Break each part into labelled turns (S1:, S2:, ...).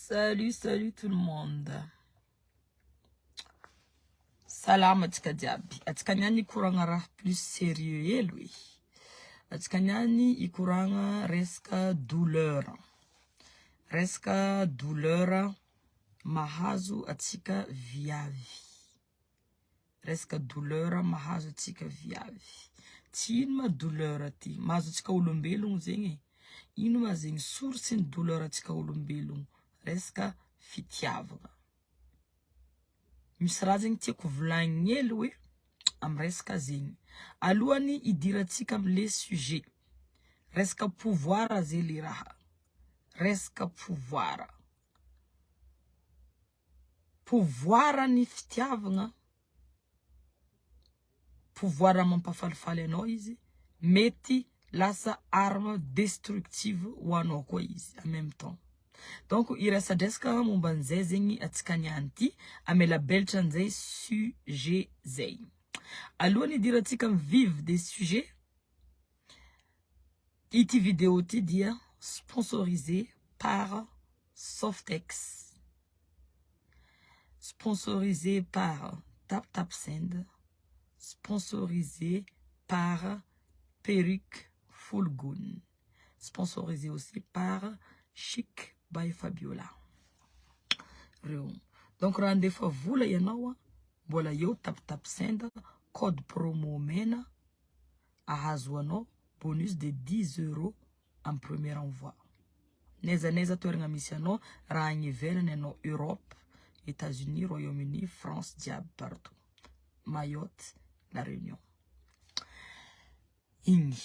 S1: Salut tout le monde. Salam atika diaby. Atika niany ikoragna raha plus sérieux lui. Atika niany ikoragna resaka douleur. Resaka douleur mahazo atika viavy. Resaka douleur mahazo atika viavy. Tsy ino ma douleur ty mahazo atika olombelogno zegny. Ino ma zegny source ny douleur atika olombelogno. Resaka fitiavagna. Misy raha zegny tiako volagniny hely hoe am resaka zegny. Alohany idiratsika amle sujet. Resaka pouvoir zay le raha. Resaka pouvoir. Pouvoir ny fitiavagna. Pouvoir mampafalifaly anao izy. Mety lasa arme destructive ho anao koa izy en même temps. Donc irasadresaka momba an'izay zegny atsika niany ty amela belatra an'izay sujet zay. Alohany idiratsika am vif des sujets. Ity vidéo ty dia sponsorisé par Softex. Sponsorisé par TapTapSend. Sponsorisé par Perruque Fulgun. Sponsorisé aussi par Chic by Fabiola. Donc rendez-vous voula ianao mbola eo TapTapSend code promo mena ahazo anao bonus de 10 € en premier envoi. Neza toeragna misy anao raha agny ivelany anao Europe, États-Unis, Royaume-Uni, France, diable partout. Mayotte, La Réunion. Igny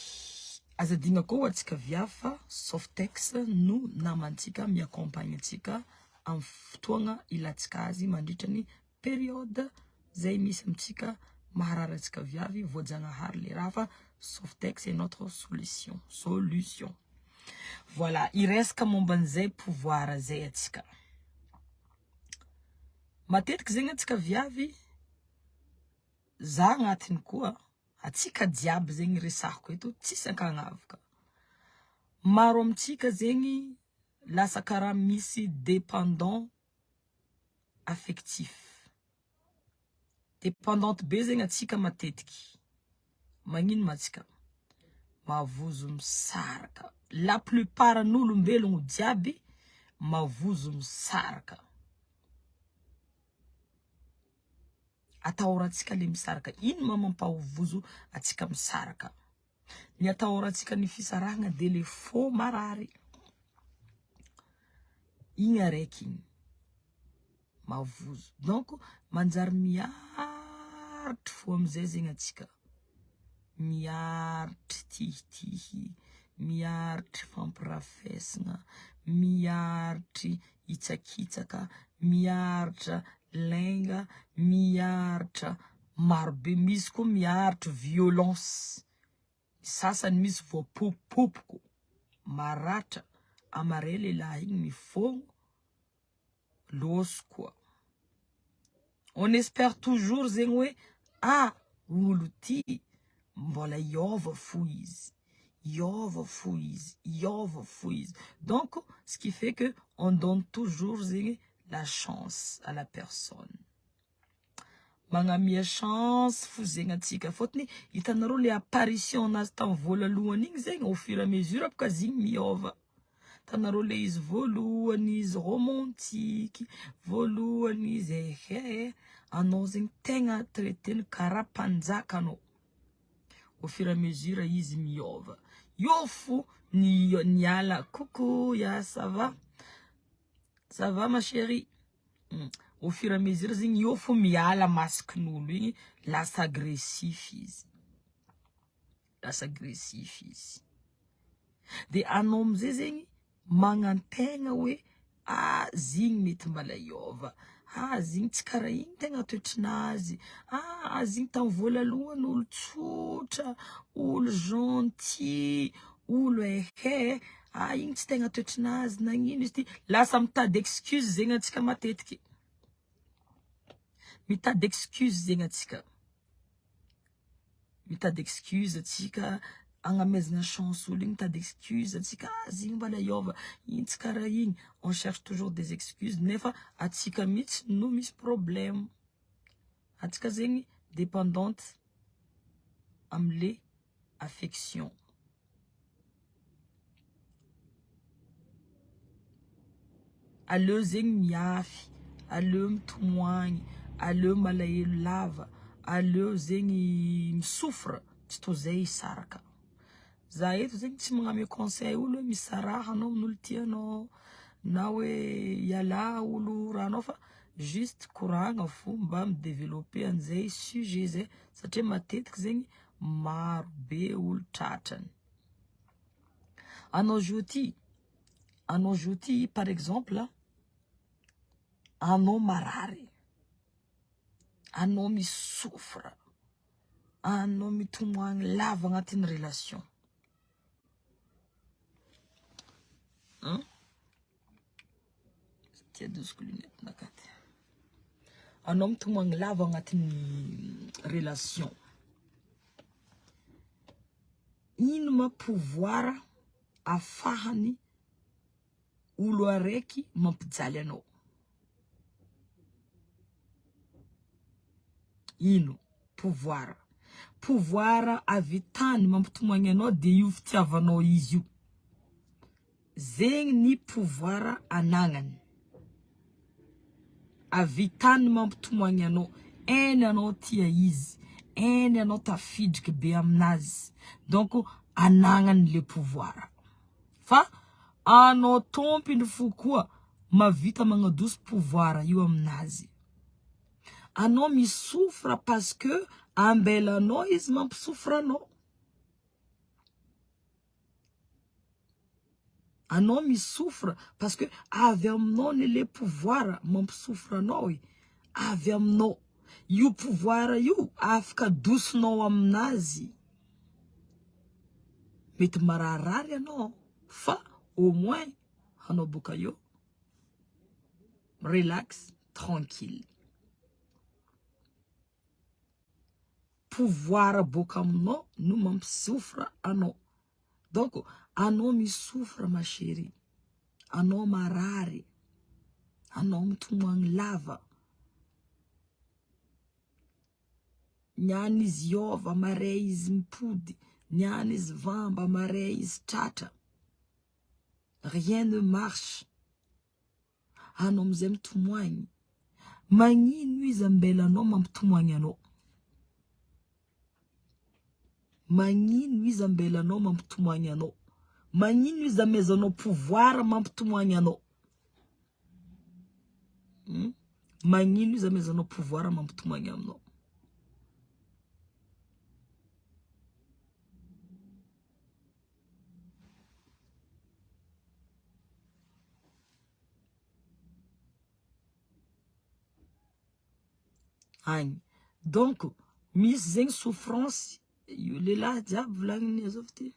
S1: azadigna koa atsika viafa Softex no namantsika miaccompagne atsika am fotoagna ilatsika azy mandritra ny période zay misy amtsika maharary atsika viavy voajanahary le raha fa Softex est notre solution. Voilà, iresaka momba an'izay pouvoir zay atsika. Matetiky zegny atsika viavy za agnatiny koa atsika diable zegny resahako eto tsisy ankagnavaka. Maro amtsika zegny lasa karaha misy dépendant affectif. Dépendante be zegny atsika matetiky. Magnino matsika? Mavozo misaraka. La plupart n'olombelogno diaby mavozo misaraka. Atahoratsika le misaraka. Ino ma mampavozo atsika misaraka? Ny atahoratsika ny fisarahagna de le faux marary. Igny araiky igny. Mavozo. Donc manjary miaritry fo amizay zegny atsika. Miaritry tihy. Miaritry fampirafesagna. Miaritry hitsakitsaka. Miaritra lenga. Miaritra marobe. Misy koa miaritra violence. Sasany misy voapopopoko. Maratra. Amare lehilahy igny mifogno. Loso koa. On espère toujours zegny hoe olo ty mbola iova fo izy. Iova fo izy. Iova fo izy. Donc ce qui fait que on donne toujours zegny la chance à la personne. Magnamia chance fo zegny atsika fotony hitanareo le apparition nazy tam voalohany igny zegny au fur et à mesure apka zigny miova. Tanareo le izy voalohany izy romantique, voalohany izy anao zegny tegna traiteny karaha mpanjaka anao. Au fur et à mesure izy miova. Io fo niala coucou ya ça va? Ça va ma chérie? Au fur et à mesure zegny io fo miala masikin'olo igny lasa agressif izy. Lasa agressif izy. De anao amizay zegny magnantegna hoe zigny mety mbala iova. Zigny tsy karaha igny tegna toetrinazy. Zigny tam voalohany olo tsotra, olo gentil, olo igny tsy tegna toetrinazy nagnino izy ty. Lasa mitady excuse zegny atsika matetiky. Mitady excuse zegny atsika. Mitady excuse atsika Angamezna chance ou t'as d'excuses, on cherche toujours des excuses. Nefa, atika mit, nous mis problème. Atika zengi, dépendante, amle, affection. Allo zeng miafi, allo mtumwanyi, allo malaye lava, allo zengi msouffre, titozei saraka. Zaeto zengi timangame conseil ulo misaraha no mnultiano nawe yala ulu ranofa juste courant fu mba me développer anzay sujet zay satria matetika zengi maro be ulu tratrany. Anao jouti par exemple anao marary, anao misouffre, anao mitomagny lava agnatin'ny relation. Tia dosiko lunette nakate. Anao mitomagny lava agnatin'ny relation. Ino ma pouvoir afahany olo araiky mampijaly anao? Ino pouvoir? Pouvoir avitany mampitomagny anao de io fitiavanao izy io. Zegny ny pouvoir anagnany. Avitany mampitomagny anao, eny anao tia izy, eny anao tafidriky be aminazy. Donc anagnany le pouvoir. Fa anao tompiny fo koa mavita magnadosy pouvoir io aminazy. Anao misouffre parce que ambelanao izy mampisouffre anao. Anao misouffre parce que avy aminao le pouvoir mampisouffre anao e. Avy aminao. Io pouvoir io afaka dosinao aminazy. Mety mararary anao fa au moins anao boka io relax, tranquille. Pouvoir boka aminao no mampisouffre anao. Donc anao misouffre ma chérie. Anao marary. Anao mitomagny lava. Niany izy iova mare izy mipody. Niany izy vamba mare izy tratra. Rien ne marche. Anao mizay mitomagny. Magnino izy ambelanao mampitomagny anao? Magnino izy ambelanao mampitomagny anao? Magnino izy amezanao pouvoir mampitomagny anao? Magnino izy amezanao pouvoir mampitomagny anao? Agny. Donc misy zegny souffrance io lehilahy jiaby volagniny azao ty.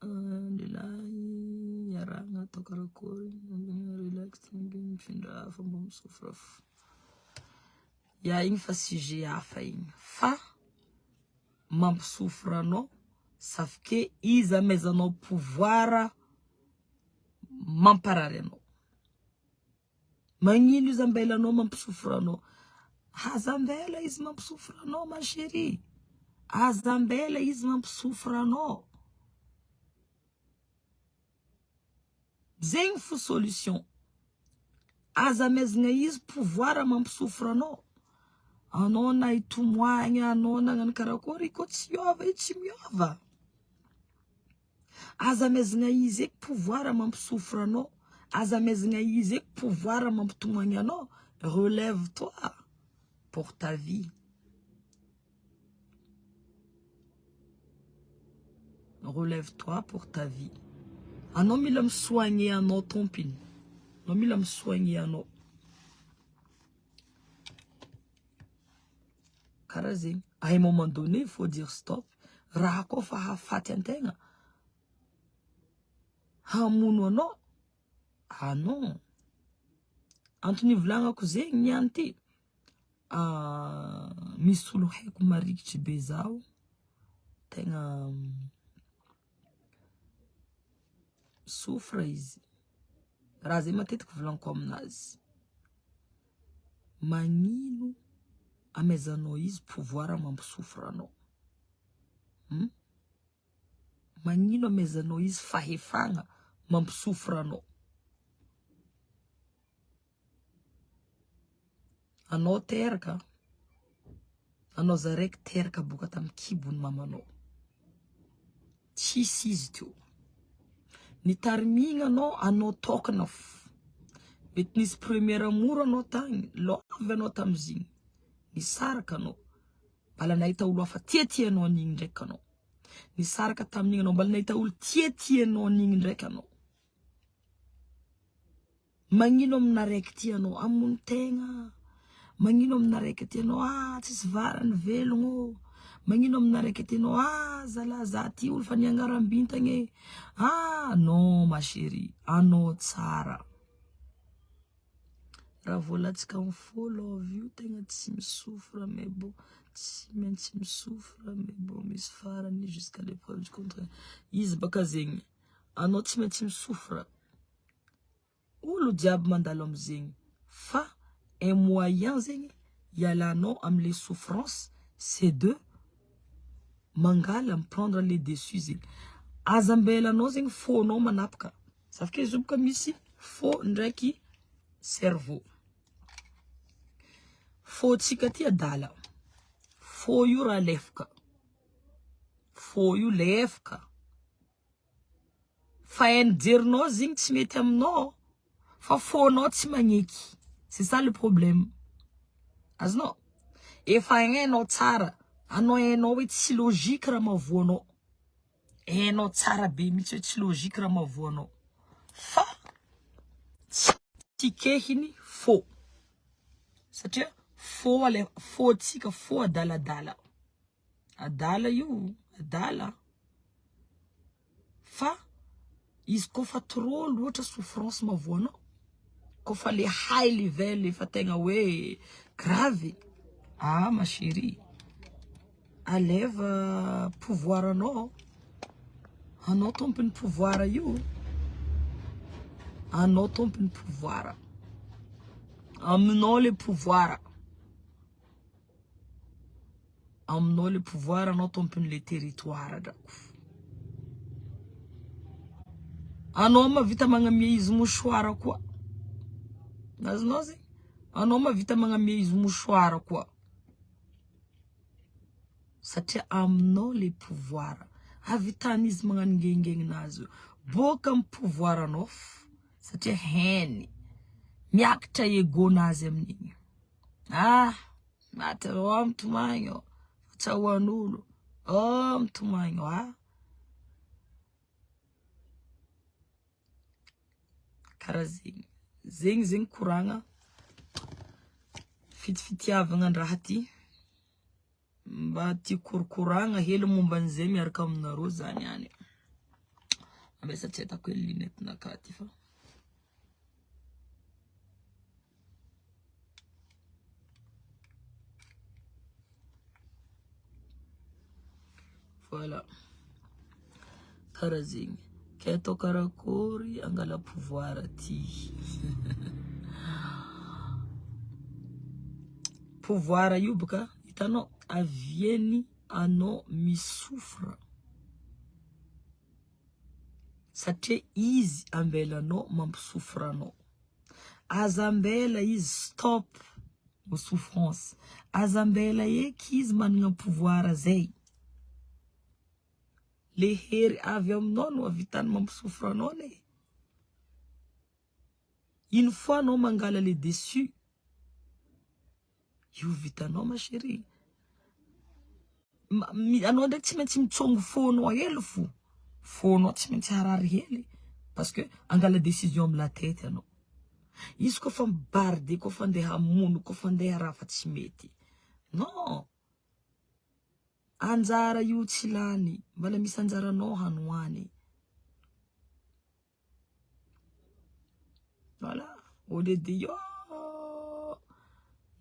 S1: Lehilahy iaragna atao karakory relax mifindra fomba misouffre. Ya igny fa sujet hafa igny. Fa mampisouffre anao sauf que izy amezanao pouvoir mamparary anao. Magnino izy ambelanao mampisouffre anao? Azambela izy mampisouffre anao ma chérie. Azambela izy mampisouffre anao. Zegny fo solution. Azamezagna izy pouvoir mampisouffre anao. Anao na itomagny, anao nagnano karakory ko tsy miova, tsy miova. Azamezagna izy eky pouvoir mampisouffre anao. Azamezagna izy eky pouvoir mampitomagny anao. Relève-toi pour ta vie. Relève-toi pour ta vie. Anao mila misoigner anao tompiny. Anao mila misoigner anao. Karaha zegny. À un moment donné, il faut dire stop. Raha koa fa hafaty antegna. Hamono anao. Ah non. Antony volagnako zegny niany ty. Misy olo haiko marikitry be zao. tegna sofra izy. Raha zay matetiky volaniko aminazy. Magnino amezanao izy pouvoir mampisofra anao? Magnino amezanao izy fahefagna mampisofra anao? Anao teraka. Anao zaraiky teraka boka tamy kibony mamanao. Tsisy izy teo. Nitarimigna anao tokana mety nisy premier amour anao tagny, love anao tamizigny. Nisaraka anao. Mbala nahita olo hafa tiatianao an'igny ndraiky anao. Nisaraka tamin'igny anao, mbala nahita olo tiatianao an'igny ndraiky anao. Magnino amina raiky tianao amony tegna? Magnino amina raiky tianao tsisy varany velogno? Magnino amina raiky tianao zala za ty olo fa niangarambintagny non ma chérie, anao tsara. Raha volatsika amin'ny follow io tegna tsy misofra mais bon, tsy maintsy misofra mais bon misy farany jusqu'à l'épreuve du contraire. Izy baka zegny, anao tsy maintsy misofra. Olo diable mandalo amizegny. Fa un moyen zegny ialanao am'les souffrances, c'est de mangala prendre les dessus zegny. Azambelanao zegny fônao manapaka. Safake izy baka misy fô ndraiky cerveau. Fô tsika ty adala. Fô io raha lefaka. Fô io lefaka. Fa jerinao zegny tsy mety aminao. Fa fônao tsy magneky. C'est ça le problème. Azonao? Efa hainao tsara. Anao hainao hoe tsy logique raha mavoanao. Hainao tsara be mitsy hoe tsy logique raha mavoanao. Fa tsy kehiny fô. Satria fô tsika fô adaladala. Adala io, adala. Fa izy kofa trop loatra souffrance mavoanao. Kofa le high level efa tegna hoe grave. Ma chérie. Aleva pouvoir anao. Anao tompony pouvoir io. Anao tompony pouvoir. Aminao le pouvoir. Aminao le pouvoir, anao tompony le territoire drako. Anao mavita magnamia izy mouchoir koa. Azonao zegny? Anao mavita magnamia izy mouchoir koa. Satria aminao le pouvoir. Avitan'izy magnano ngengengnazy. Boka amin'ny pouvoir anao. Satria hainy. Miakatra egonazy amin'igny. Mata mitomagno. Fatsahoan'olo. Mitomagno. Karaha zegny. Zegny koragna. Fitiavagna andraha ty. Mba ty korokoragna hely momba an'izay miaraka aminareo zany any. Ambesa tsy atako hoe lunette naka ty fa. Voilà. Karaha zegny. Ke atao karakory angala pouvoir ty. Pouvoir io baka hitanao avieny anao misofra. Satria izy ambelanao mampisofra anao. Azambela izy stop aux souffrances. Azambela eky izy managna pouvoir zay. Le hery avy aminao no avitany mampisofra anao ne. Une fois anao mangala les dessus. Io vitanao ma chérie. Anao ndraiky tsy maintsy mitsongo fônao hely fo. Fônao tsy maintsy harary hely. Parce que angala décision amin'ny la tête anao. Izy kofa mibarde, kofa andeha hamono, kofa andeha raha fa tsy mety. Non. Anjara io tsy lany. Mbala misy anjaranao hanoany. Voilà. Au lieu de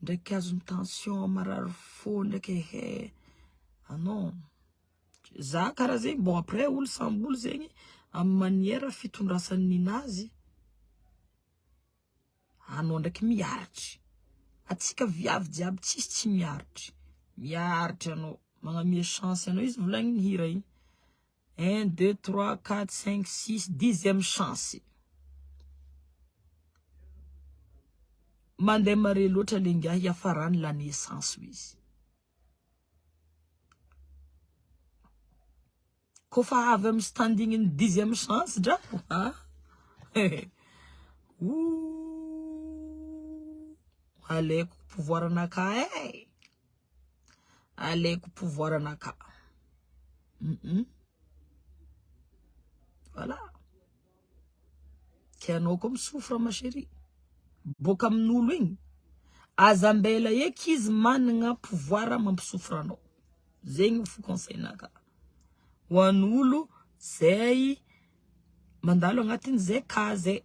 S1: ndraiky azony tension marary fô ndraiky non. za karaha zegny bon après olo samby olo zegny amin'ny maniera fitondrasan'ny ninazy anao ndraiky miaritry atsika viavy jiaby tsisy tsy miaritry anao magnamia chance anao izy volagniny hira igny 1 2 3 4 5 6 10e chance mandeha mare loatra lengahy hiafarany la naissance izy kofa avy amin'ny standing ny 10e chance drapo alaiko pouvoir anaka alaiko pouvoir anaka voilà kianao comme souffre ma chérie boka amin'olo igny azambela eky izy managna pouvoir mampisofra anao zegny fo conseil naka ho an'olo zay mandalo agnatin' zay kaze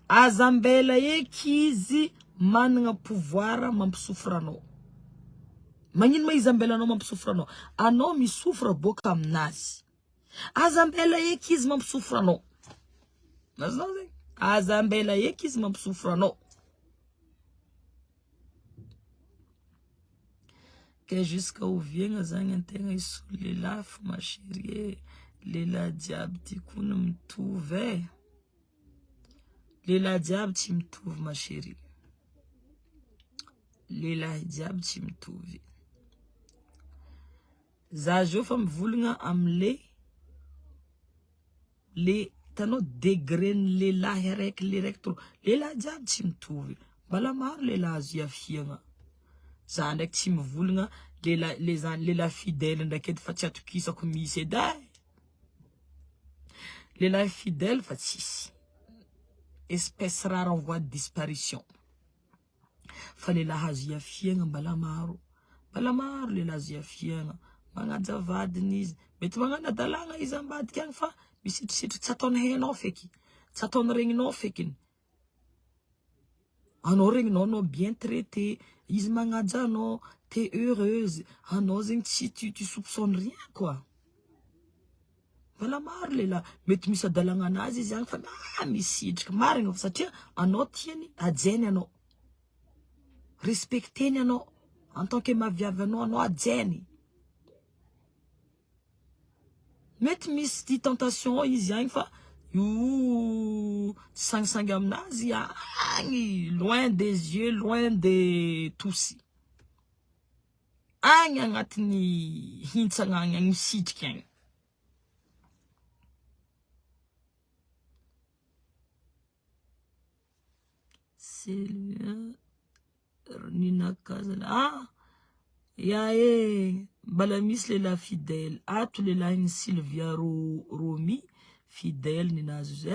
S1: azambela eky izy managna pouvoir mampisofra anao magnino ma izy ambela anao mampisofra anao misofra boka aminazy azambela eky izy mampisofra anao nazonao zegny azambela eky izy mampisofra anao que jusqu'à oviagna zagny antegna isolo lehilahy fo ma chérie lehilahy jiaby tikony mitovy lehilahy jiaby tsy mitovy ma chérie lehilahy jiaby tsy mitovy za jo fa mivolagna amle le tanao degré ny lehilahy araiky le raiky tro lehilahy jiaby tsy mitovy mbala maro lehilahy azo iafiagna za ndraiky tsy mivolagna lehilahy fidèle ndraiky edy fa tsy atokisako misy edy lehilahy fidèle fa tsisy espèce rare en voie de disparition fa lehilahy azo iafiagna mbala maro lehilahy azo iafiagna magnaja vadiny izy mety magnana dalagna izy ambadika agny fa misitrisitriky tsy ataony hainao feky tsy ataony regninao fekiny anao regninao anao bien traité izy magnaja anao t'es heureuse anao zegny tsy tu soupçonnes rien quoi mbala maro lehilahy mety misy adalagna anazy izy agny fa misitriky marigna satria anao tiany ajainy anao respecteny anao en tant que maviavy anao ajainy mety misy ty tentation izy agny fa io sangisangy aminazy agny loin des yeux loin de tous agny agnatiny hintsagna agny misitriky agny ninakazana ya mbala misy lehilahy fidèle ato lehilahy Sylvia Romy fidèle ninazy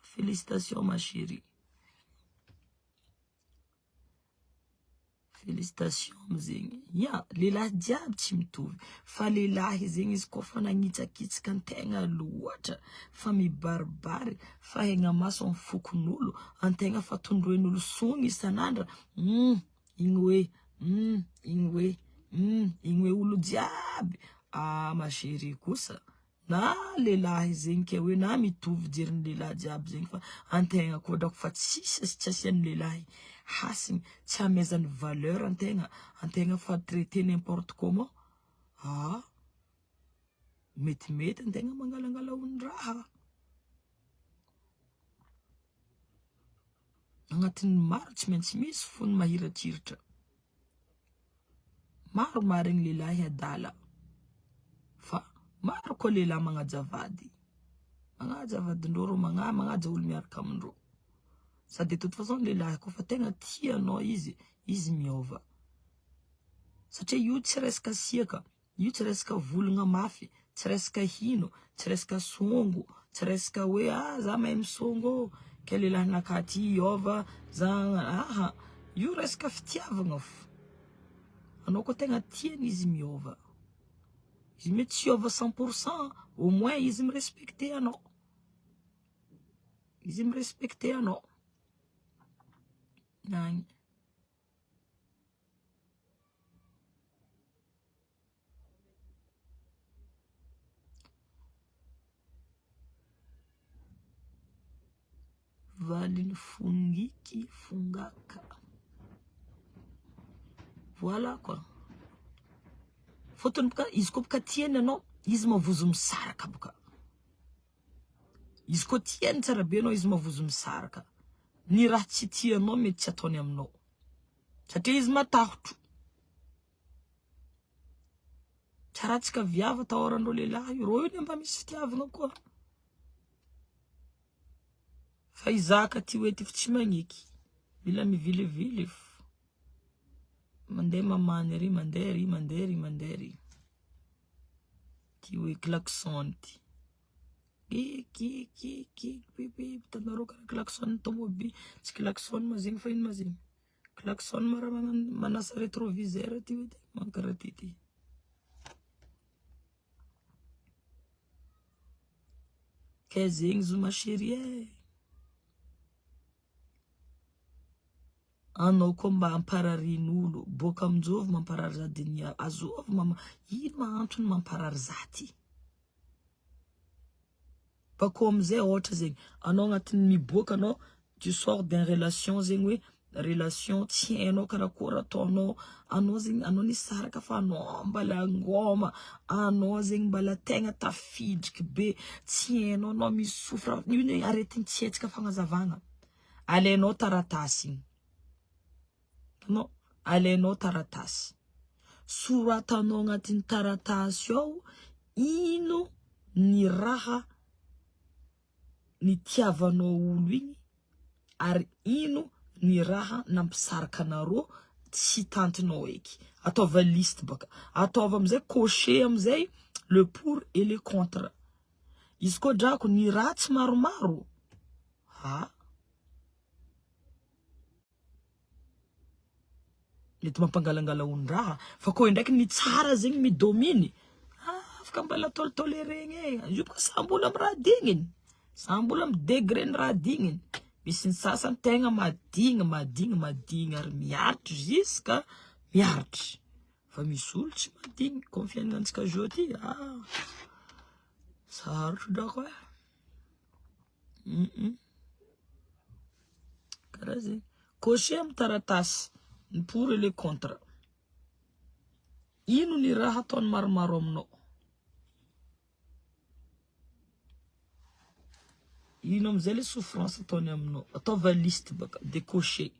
S1: félicitations ma chérie félicitations amzegny ya lehilahy jiaby tsy mitovy fa lehilahy zegny izy kofa nagnitsakitsaka antegna loatra fa mibaribary fa haigna maso amin'ny fokon'olo antegna fa tondroen'olo sogny isan'andra igny hoe olo jiaby ma chérie kosa na lehilahy zegny ke hoe na mitovy jeriny lehilahy jiaby zegny fa antegna koa drako fa tsisy tsy asian'ny lehilahy hasiny tsy amezany valeur antegna fa traité n'importe comment mety antegna mangalangala ondraha agnatin'ny maro tsy maintsy misy fony mahiratriritra maro marigny lehilahy adala fa maro koa lehilahy magnaja vadindreo magnaja olo miaraka amindreo sady de toute façon lehilahy koa fa tegna tianao izy miova satria io tsy resaka siaka io tsy resaka volagna mafy tsy resaka hino tsy resaka songo tsy resaka hoe za mahay misongo ke lehilahy nakaty iova za io resaka fitiavagna fo anao koa tegna tiany izy miova izy mety tsy iova 100% au moins izy mirespecte anao nagny Kely Fungiky Fungaka. Voilà quoi. Fotony boka izy koa boka tiany anao, izy mavozo misaraka boka. Izy koa tiany tsara be anao, izy mavozo misaraka. Ny raha tsy tianao mety tsy ataony aminao. Satria izy matahotro. Tsara tsika viava tahoran'ireo lehilahy, rô io mba misy fitiavana koa. Fa izaka ty hoe ty tsy magniky. Mila mivilivily. Mandeha mamany ry, mandeha ry. Ty hoe klaxon ty. Tanarô kara klaxon tomobile. Tsy klaxon mazegny fa ino mazegny. Klaxon mara manasa rétroviseur ty hoe ty. Mankara ty. Ke zegny zo ma chérie. Anao koa mba ampararin'olo, boka aminjovy mamparary zadiny azovy ino maantony mamparary zaty. Bako amizay ohatra zegny, anao agnatiny miboaka anao, tu sors d'un relation zegny hoe relation tsy hainao karakory ataonao, anao zegny anao nisaraka fa anao mbala ngoma, anao zegny mbala tegna tafidriky be, tsy hainao anao misofra, io ny aretiny tsy hetsika fagnazavana. Alainao taratasy igny. No, alainao taratasy. Soratanao agnatiny taratasy ao, ino ny raha ny tiavanao olo igny, ary ino ny raha nampisaraka anarô tsy tantinao eky. Ataova liste baka. Ataova amizay cocher amizay le pour et le contre. Izy koa drako ny ratsy maromaro. Ha? Mety mampangalangala ondraha. Fa koa ndraiky ny tsara zegny midominy. Afaka mbala toltoleregny. Io boka sambola am raha digniny. Sambola am degré ny raha digniny. Misy ny sasany tegna madigny ary miaritry jusqu'à miaritry. Fa misy olo tsy madigny. Confiance antsika jo ty. Sarotro drako karaha zegny. Cocher am taratasy. Ny pour et le contre. Ino ny raha ataony maromaro aminao? Ino amizay le souffrance ataony aminao? Ataova liste baka de cocher.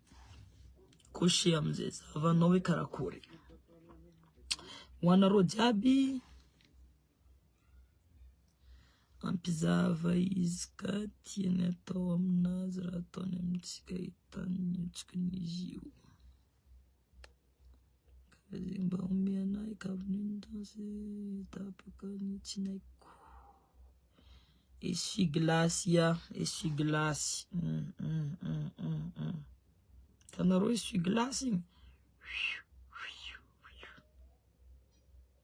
S1: Cocher amizay zahavanao hoe karakory. Ho anarô jiaby ampizava izy ka tiany atao aminazy raha ataony amintsika hitany tsikin'izy io. Mba omeanay kavininy danse tapaka ny tsinaiko. Essuie-glace ya, essuie-glace. Tanarô essuie-glace igny.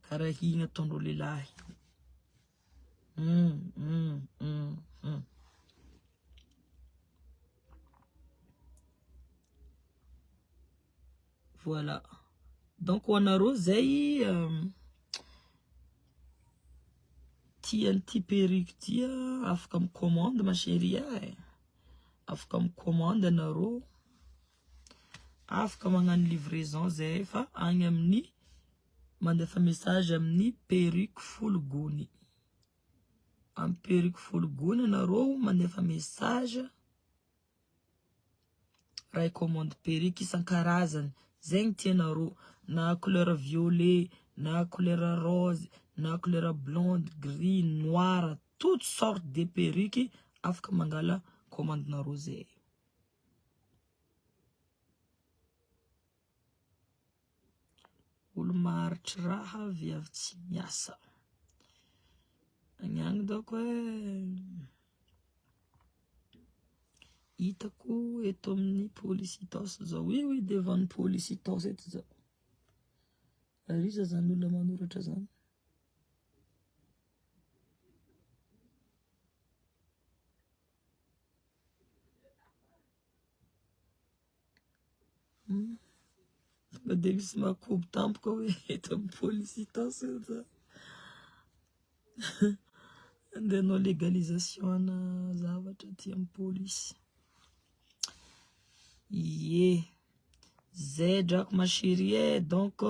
S1: Karaha igny ataondrô lehilahy. Voilà. Donc ho anarô zay tia an'ty perruque tia, afaka am commande ma chérie. Afaka am commande anarô. Afaka magnano livraison zay fa agny amin'ny mandefa message amin'ny perruque Folgony. Am perruque Folgony anarô mandefa message raha commande perruque isan-karazany. Zegny tianarô, na couleur violet, na couleur rose, na couleur blonde, gris, noir, toutes sortes de perruques afaka mangala commande narô zay. Olo maharitry raha viavy tsy miasa. Agnagny dako hitako eto amin'ny Policitos zao. Oui, devant ny Policitos eto zao. Ary iza zany olona manoratra zany. Mba de misy makobo tampoka hoe eto amin'ny Policitos eto. Andehanao légalisation ana zavatra ty amin'ny polisy. Yeah. Zedrak ma chérie. Donc,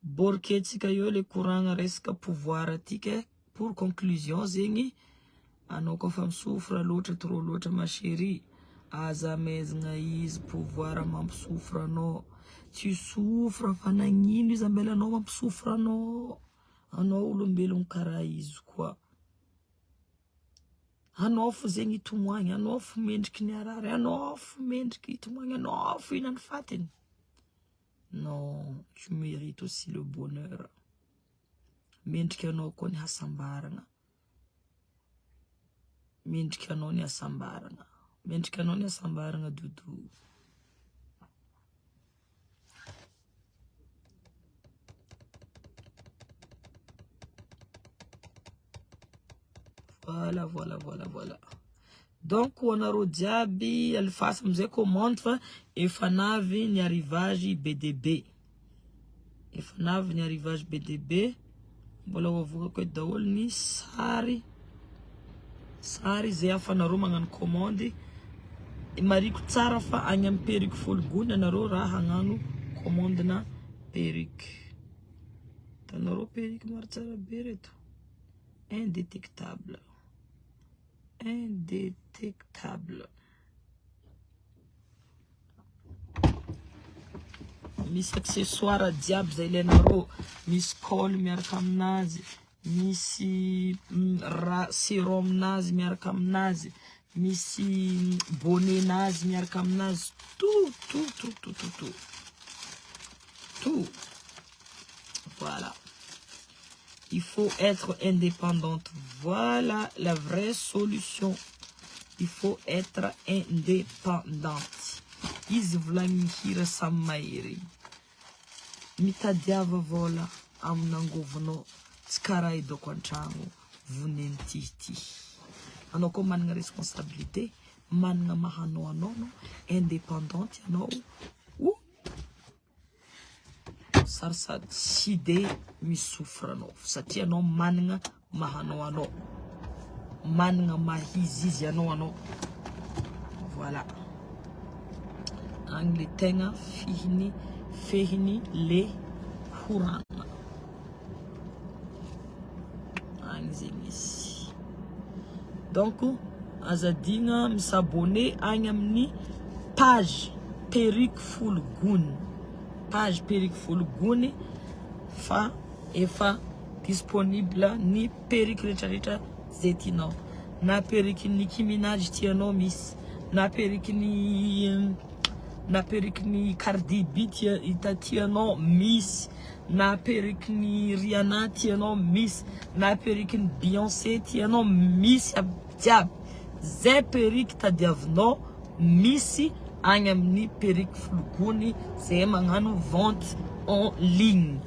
S1: borketsika yo le courant resaka pouvoir atika. Pour conclusion, zengi, anao ko fa misofra loatra trop loatra ma chérie. Aza mezigna izy pouvoir mampisofra anao. Tu souffres fa nagnino izy ambela anao mampisofra anao. Anao olombelogno karaha izy koa. Anao fo zegny itomoagny, anao fo mendriky ny arary, anao fo mendriky itomoagny, anao fo hinany fatiny. Non, tu mérites aussi le bonheur. Mendriky anao koa ny hasambarana. Mendriky anao ny hasambarana. Mendriky anao ny hasambarana doudou. Voilà. Donc, on a rodiabi, elle fasse me commande, et fanavi ni arrivage BDB. Et fanavi ni arrivage BDB. Voilà, on voit que daol ni sari. Sari, zé fanaro mangan commande. Et mariku tsara fa anyam perruque full guna naro raha nganu commande na perruque. Tanaro perruque martsara bereto. Indétectable. Mis accessoires diable zailenaro, mis col miaraka aminazy, misy sérum nazy miaraka aminazy, misy bonnet nazy miaraka aminazy, tout. Voilà. Il faut être indépendante. Voilà la vraie solution. Il faut être indépendante. Izy volagny hira samy mahery. Mitadiava vola amin'angovinao. Tsy karaha idoko an-tragno voneny ty. Anao koa managna responsabilité, managna mahanao anao, indépendante anao. Sarsady tsy de misofra anao satria anao managna mahanao anao, managna mahizizy anao. Voilà. Agny le tegna fehiny le horagna. Agny zegny izy. Donc azadigna misabone agny amin'ny page perruque full gone. Page perruque full gone fa efa disponible ni perruque retraretra zay tianao. Na perruque Nicki Minaj tianao misy, na perruque ni Cardi B tianao misy, na perruque ni Rihanna tianao misy, na perruque ni Beyoncé tianao misy jiaby. Zay perruque tadiavinao misy agny amin'ny perruque fulgony zay magnano vente en ligne.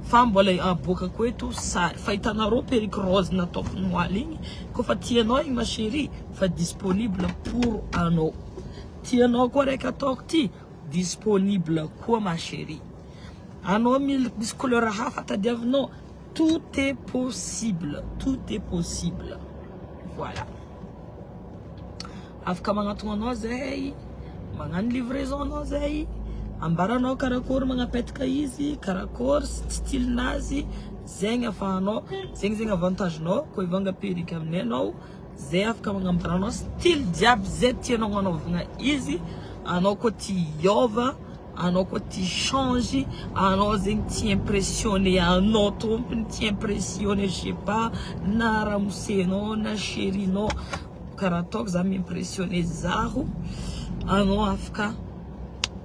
S1: Fa mbola aboaka koa eto sary fa hitanareo perruque rose nataoko noaligny kofa tianao igny ma chérie fa disponible pour anao. Tianao koa raiky ataoko ty disponible koa ma chérie. Anao misy couleur hafa tadiavinao, tout est possible. Voilà. Afaka magnatona anao zay, magnano livraison anao zay, ambaranao karakory magnapetaka izy, karakory style nazy, zegny afahanao, zegny avantagenao koa ivanga perruque aminay anao, zay afaka magnambaranao style diaby zay tianao anaovagna izy, anao koa ti hiova, anao koa ti change, anao zegny ti impressionner anao tompony, ti impressionner je sais pas na ramosenao na chérinao. Karatok za m'impressionner zaho, anao afaka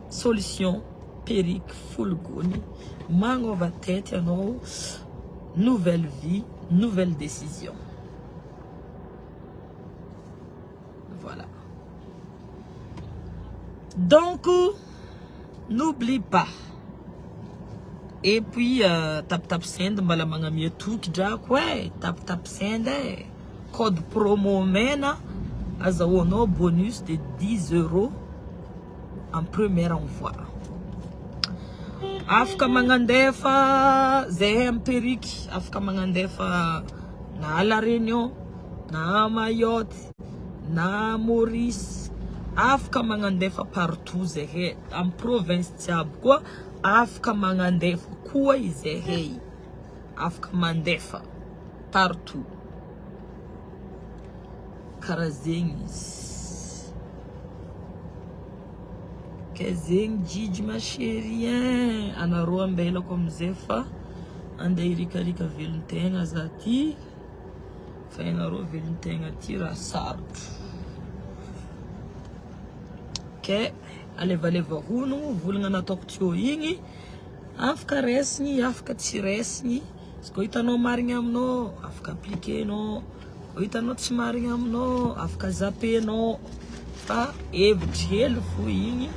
S1: solution perruque full gone, magnova tête anao, nouvelle vie, nouvelle décision. Voilà. Donc n'oublie pas. Et puis tap send mbala magnamia toky drako tap send code promo MENA azahoanao bonus de 10 € en premier envoi. Afaka magnandefa zay am perruque, afaka magnandefa na La Réunion, na Mayotte, na Maurice, afaka magnandefa partout zahay am province jiaby koa afaka magnandefa koa izahay afaka mandefa partout karaha zegny izy ke zegny Jiji ma chérie anareo ambelako amizay fa andeha irikarika velon-tegna za ty fa ianareo velon-tegna ty raha sarotro ke alevaleva hono volagna nataoko teo igny afaka raisiny afaka tsy raisiny izy koa hitanao marigny aminao afaka appliquenao koa hitanao tsy marigny aminao afaka zapenao fa hevitry hely fo igny.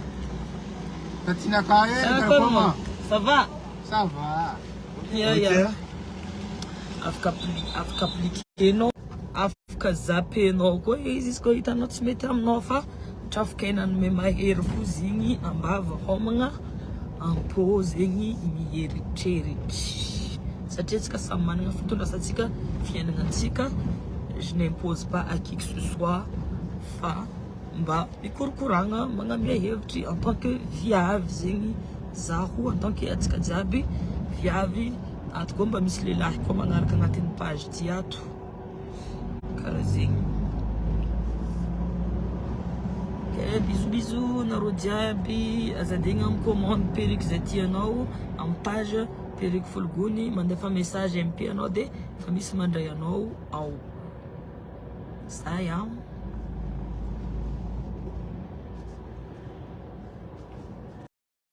S1: Ça va?
S2: Ça va.
S1: Yeah. Afaka appliquenao, afaka zapenao koa izy koa hitanao tsy mety aminao fa trafikaina anome mahery fo zegny ambava homagna ampo zegny mieritreritry satria tsika samy managna fitondrasantsika fiainagnantsika. Je n'impose pas à qui que ce soit fa mba mikorokoragna magnamia hevitry en tant que viavy zegny zaho en tant que atsika jiaby viavy ato koa mba misy lehilahy koa magnaraka agnatin'ny page ty ato karaha zegny. Ok, bisous nareo jiaby azadegna amin'ny commande perruque zay tianao amin'ny page perruque Folgony mandefa message MP anao de fa misy mandray anao ao. Zay